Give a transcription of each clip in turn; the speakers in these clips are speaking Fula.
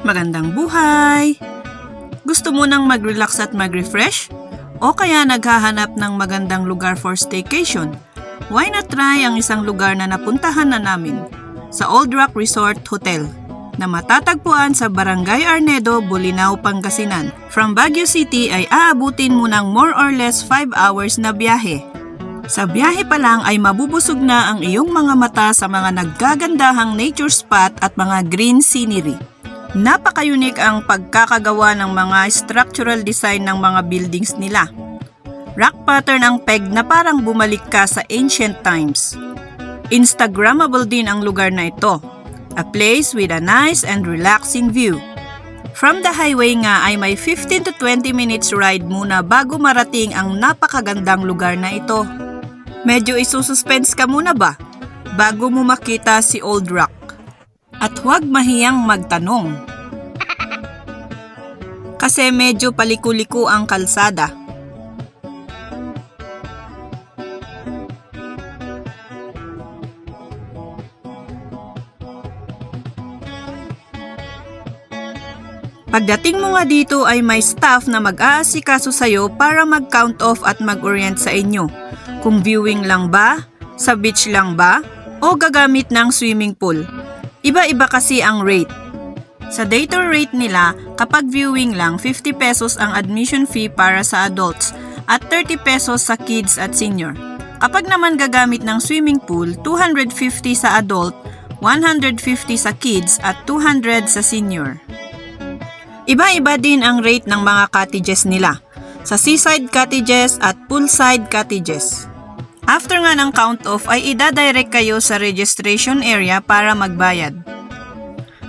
Magandang buhay! Gusto mo nang mag-relax at mag-refresh? O kaya naghahanap ng magandang lugar for staycation? Why not try ang isang lugar na napuntahan na namin sa Old Rock Resort Hotel na matatagpuan sa Barangay Arnedo, Bolinao, Pangasinan. From Baguio City ay aabutin mo ng more or less 5 hours na biyahe. Sa biyahe pa lang ay mabubusog na ang iyong mga mata sa mga naggagandahang nature spot at mga green scenery. Napaka-unique ang pagkakagawa ng mga structural design ng mga buildings nila. Rock pattern ang peg na parang bumalik ka sa ancient times. Instagrammable din ang lugar na ito. A place with a nice and relaxing view. From the highway nga ay may 15 to 20 minutes ride muna bago marating ang napakagandang lugar na ito. Medyo isususpense ka muna ba bago mo makita si Old Rock? At huwag mahiyang magtanong. Kasi medyo paliko-liko ang kalsada. Pagdating mo nga dito ay may staff na mag-aasikaso sa'yo para mag-count off at mag-orient sa inyo. Kung viewing lang ba, sa beach lang ba, o gagamit ng swimming pool. Iba-iba kasi ang rate. Sa day tour rate nila, kapag viewing lang, 50 pesos ang admission fee para sa adults at 30 pesos sa kids at senior. Kapag naman gagamit ng swimming pool, 250 sa adult, 150 sa kids at 200 sa senior. Iba-iba din ang rate ng mga cottages nila, sa seaside cottages at poolside cottages. After nga ng count-off ay idadirect kayo sa registration area para magbayad.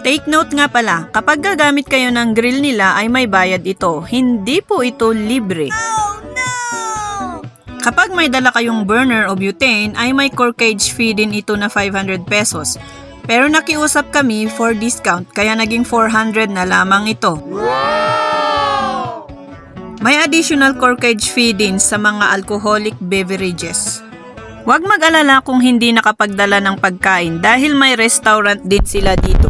Take note nga pala, kapag gagamit kayo ng grill nila ay may bayad ito, hindi po ito libre. Oh no! Kapag may dala kayong burner o butane ay may corkage fee din ito na 500 pesos. Pero nakiusap kami for discount kaya naging 400 na lamang ito. Wow! May additional corkage fee din sa mga alcoholic beverages. Huwag mag-alala kung hindi nakapagdala ng pagkain dahil may restaurant din sila dito.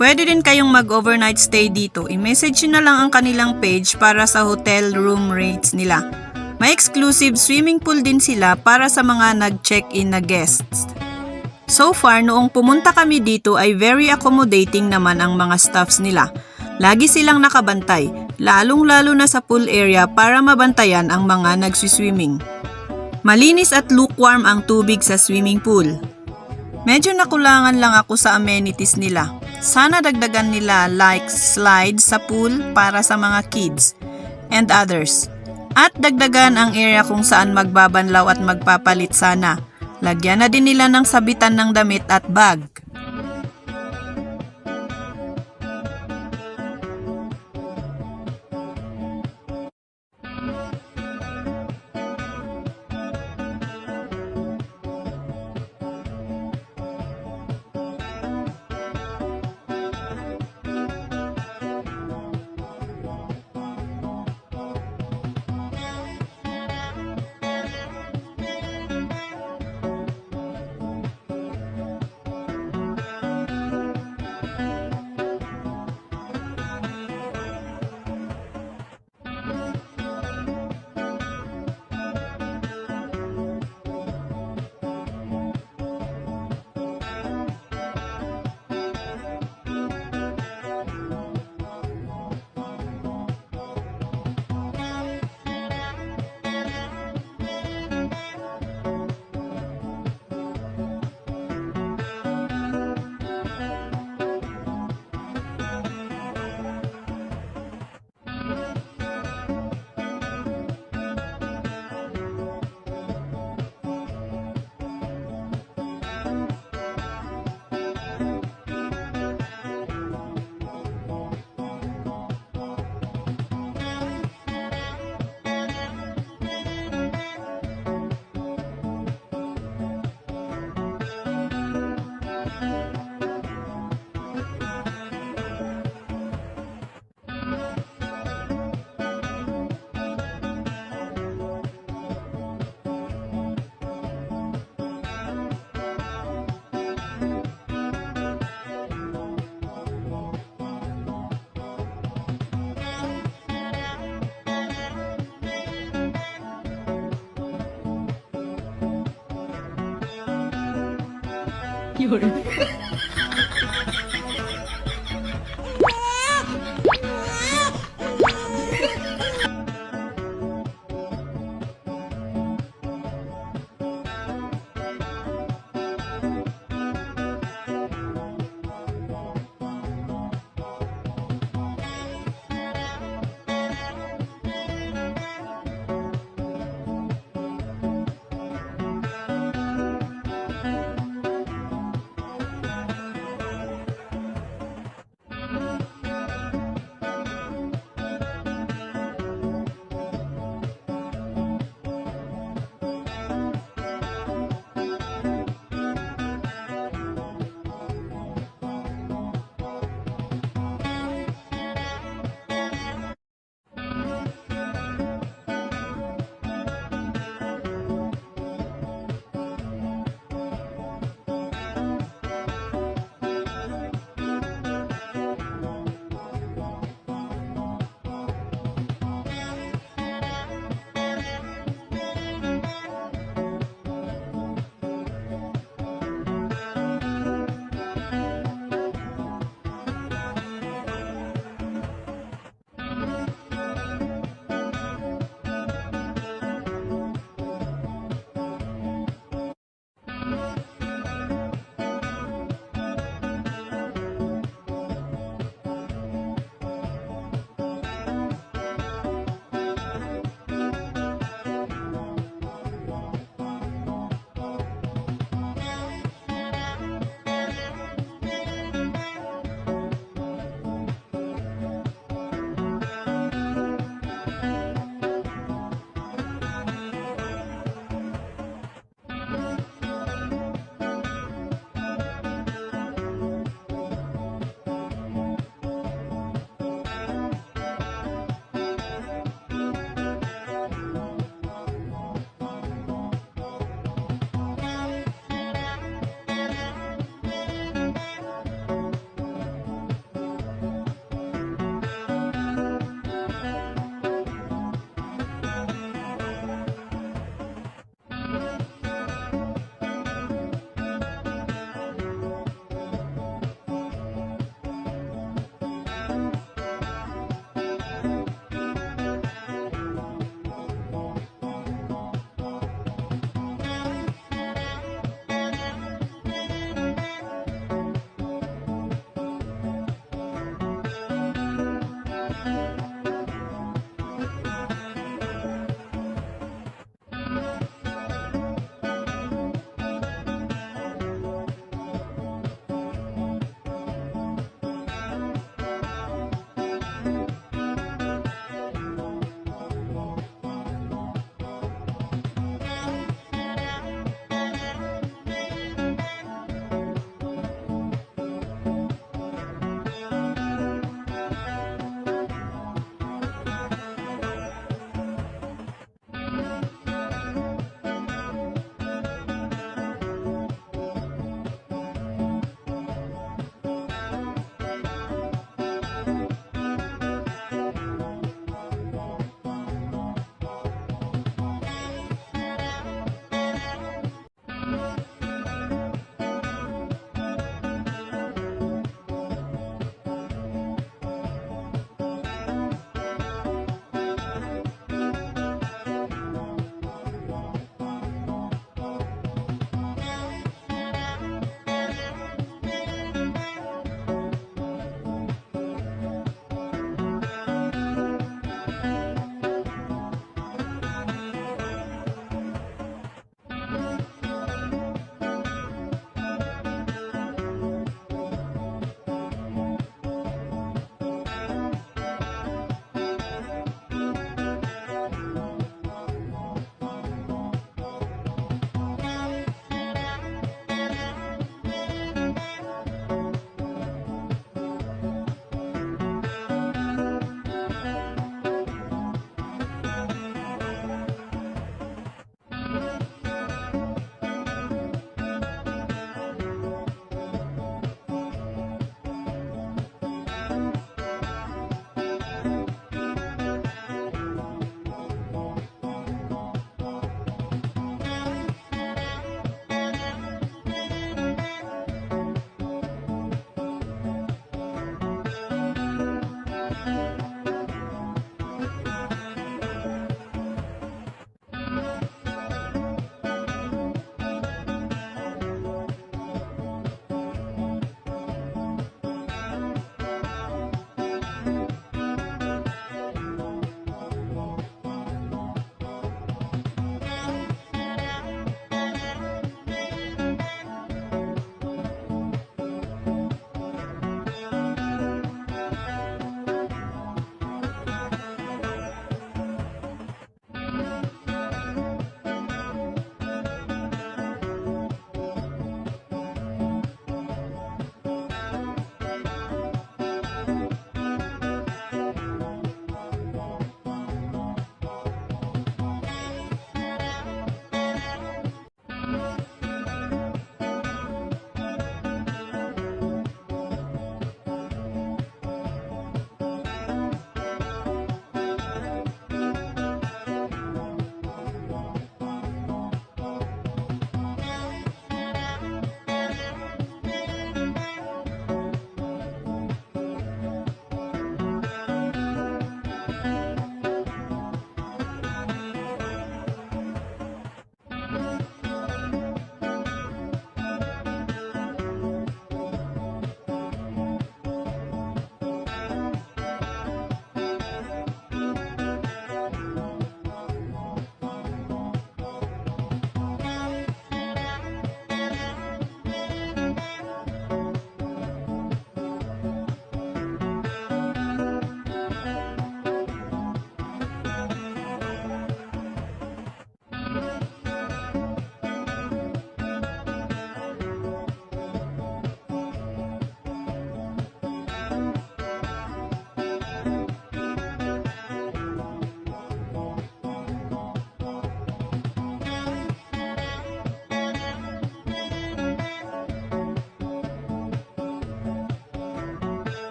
Pwede din kayong mag-overnight stay dito. I-message nyo na lang ang kanilang page para sa hotel room rates nila. May exclusive swimming pool din sila para sa mga nag-check-in na guests. So far, noong pumunta kami dito ay very accommodating naman ang mga staffs nila. Lagi silang nakabantay, lalong-lalo na sa pool area para mabantayan ang mga nagsiswimming. Malinis at lukewarm ang tubig sa swimming pool. Medyo nakulangan lang ako sa amenities nila. Sana dagdagan nila like slides sa pool para sa mga kids and others. At dagdagan ang area kung saan magbabanlaw at magpapalit sana. Lagyan na din nila ng sabitan ng damit at bag.